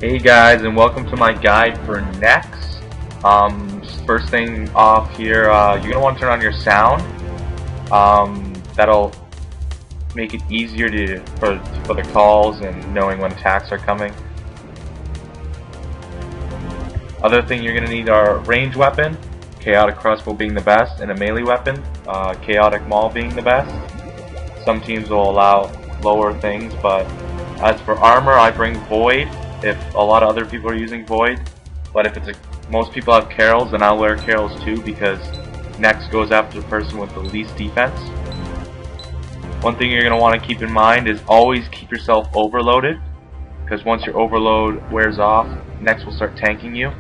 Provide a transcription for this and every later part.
Hey guys, and welcome to my guide for Nex. First thing off here, you're going to want to turn on your sound. That'll make it easier for the calls and knowing when attacks are coming. Other thing you're going to need are a ranged weapon, chaotic crossbow being the best, and a melee weapon, chaotic maul being the best. Some teams will allow lower things, but as for armor, I bring void if a lot of other people are using void. But if most people have carols, then I'll wear carols too, because Nex goes after the person with the least defense. One thing you're going to want to keep in mind is always keep yourself overloaded, because once your overload wears off, Nex will start tanking you.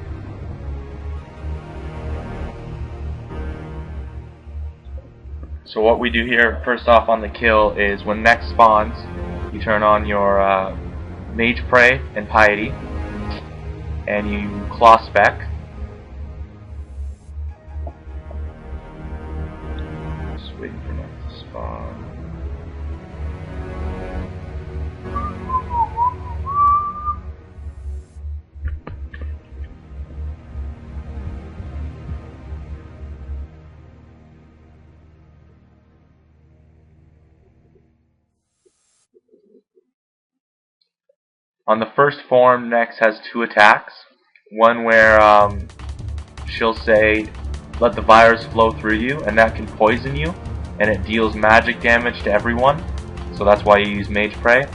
So what we do here, first off on the kill, is when Nex spawns, you turn on your mage pray and piety, and you claw spec. Just waiting for Nex to spawn. On the first form, Nex has two attacks. One where she'll say, let the virus flow through you, and that can poison you, and it deals magic damage to everyone. So that's why you use Mage Pray.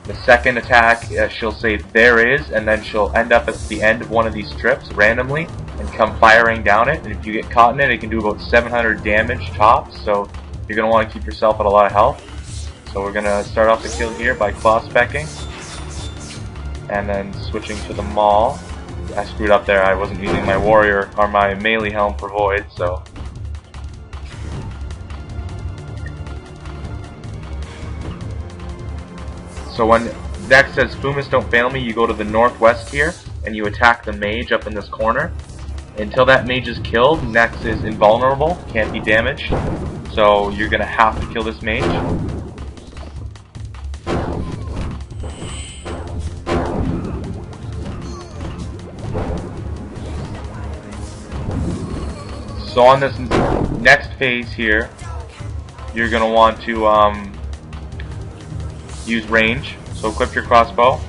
The second attack, she'll say, there is, and then she'll end up at the end of one of these strips randomly and come firing down it. And if you get caught in it, it can do about 700 damage tops. So you're going to want to keep yourself at a lot of health. So we're going to start off the kill here by claw specking. And then switching to the maul. I screwed up there, I wasn't using my warrior or my melee helm for void, so. So when Nex says Fumus don't fail me, you go to the northwest here and you attack the mage up in this corner. Until that mage is killed, Nex is invulnerable, can't be damaged. So you're gonna have to kill this mage. So on this next phase here, you're going to want to use range. So equip your crossbow.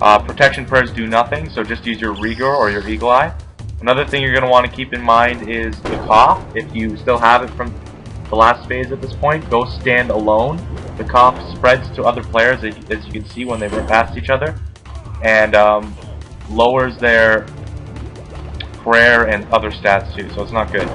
Protection prayers do nothing, so just use your rigour or your eagle eye. Another thing you're going to want to keep in mind is the cough. If you still have it from the last phase at this point, go stand alone. The cough spreads to other players, as you can see when they run past each other, and lowers their prayer and other stats too, so it's not good.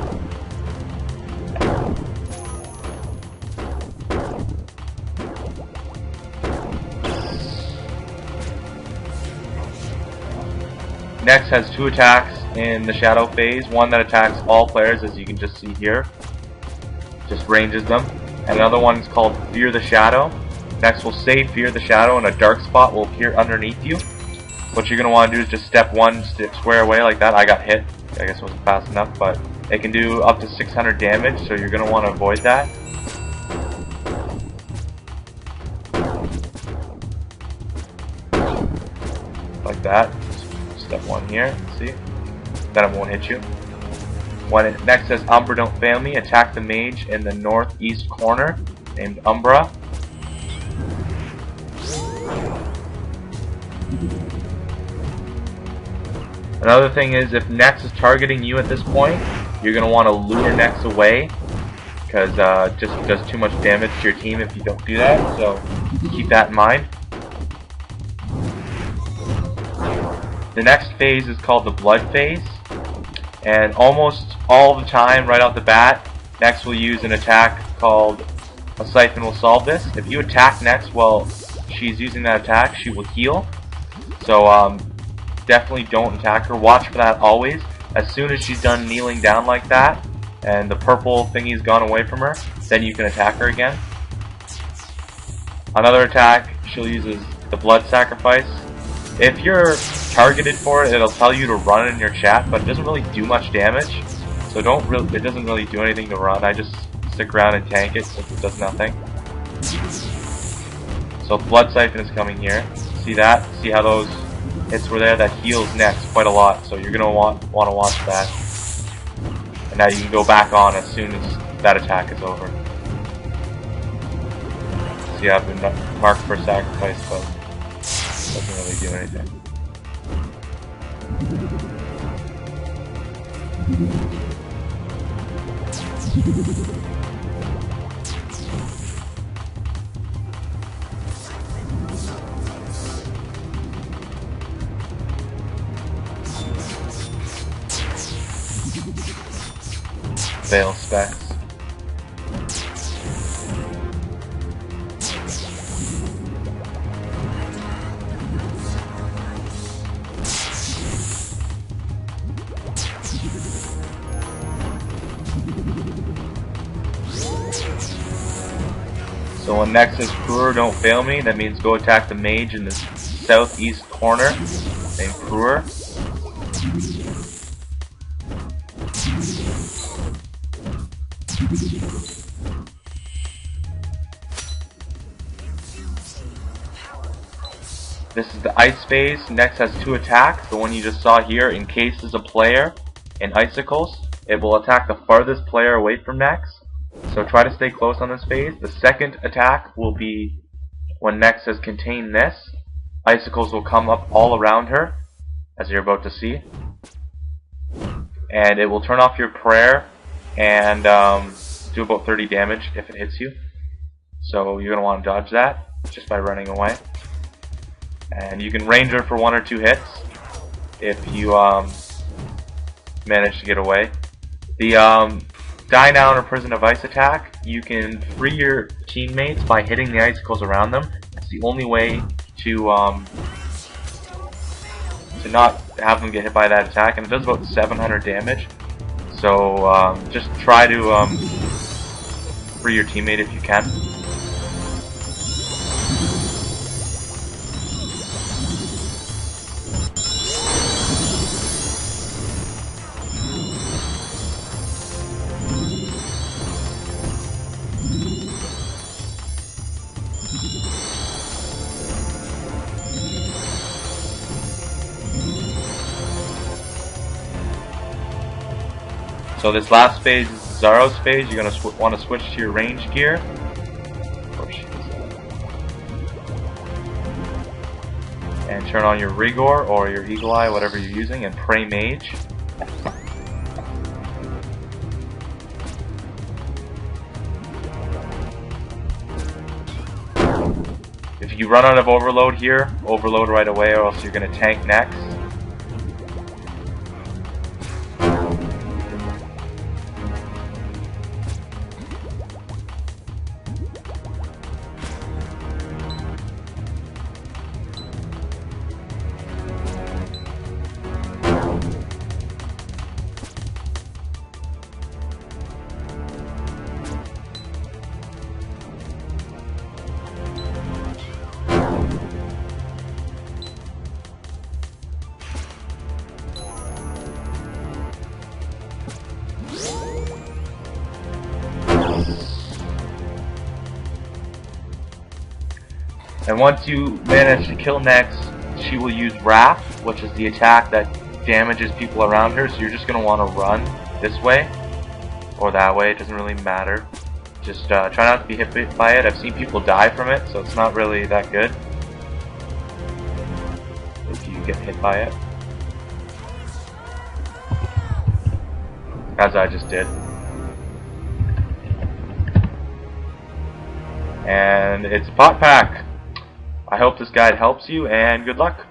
Nex has two attacks in the shadow phase, one that attacks all players, as you can just see here, just ranges them, and another one is called Fear the Shadow. Nex will say Fear the Shadow and a dark spot will appear underneath you. What you're going to want to do is just step one, square away like that. I got hit. I guess it wasn't fast enough, but it can do up to 600 damage, so you're going to want to avoid that. Like that. Step one here. See? Then it won't hit you. When it next says Umbra don't fail me, attack the mage in the northeast corner named Umbra. Another thing is, if Nex is targeting you at this point, you're going to want to lure Nex away, because it just does too much damage to your team if you don't do that, so keep that in mind. The next phase is called the blood phase, and almost all the time, right off the bat, Nex will use an attack called a siphon will solve this. If you attack Nex while she's using that attack, she will heal, so definitely don't attack her. Watch for that always. As soon as she's done kneeling down like that and the purple thingy's gone away from her, then you can attack her again. Another attack she'll use is the blood sacrifice. If you're targeted for it, it'll tell you to run in your chat, but it doesn't really do much damage. So it doesn't really do anything to run. I just stick around and tank it since it does nothing. So blood siphon is coming here. See that? See how those hits were there? That heals next quite a lot, so you're gonna want to watch that. And now you can go back on as soon as that attack is over. See, I've been marked for sacrifice, but it doesn't really do anything. Veil specs. So when next is Rigour, don't fail me. That means go attack the mage in the southeast corner named Rigour. This is the ice phase. Next has 2 attacks. The one you just saw here encases a player in icicles. It will attack the farthest player away from Nex. So try to stay close on this phase. The second attack will be when Nex has contained this. Icicles will come up all around her, as you're about to see. And it will turn off your prayer and do about 30 damage if it hits you. So you're going to want to dodge that just by running away. And you can range her for 1 or 2 hits if you manage to get away. The Die Now in a Prison of Ice attack, you can free your teammates by hitting the icicles around them. It's the only way to not have them get hit by that attack, and it does about 700 damage. So just try to free your teammate if you can. So this last phase is Zaro's phase. You're going to want to switch to your range gear. And turn on your rigour or your eagle eye, whatever you're using, and pray mage. If you run out of overload here, overload right away or else you're going to tank next. And once you manage to kill Nex, she will use Wrath, which is the attack that damages people around her, so you're just going to want to run this way, or that way, it doesn't really matter. Just try not to be hit by it. I've seen people die from it, so it's not really that good if you get hit by it. As I just did. And it's a pot pack. I hope this guide helps you, and good luck.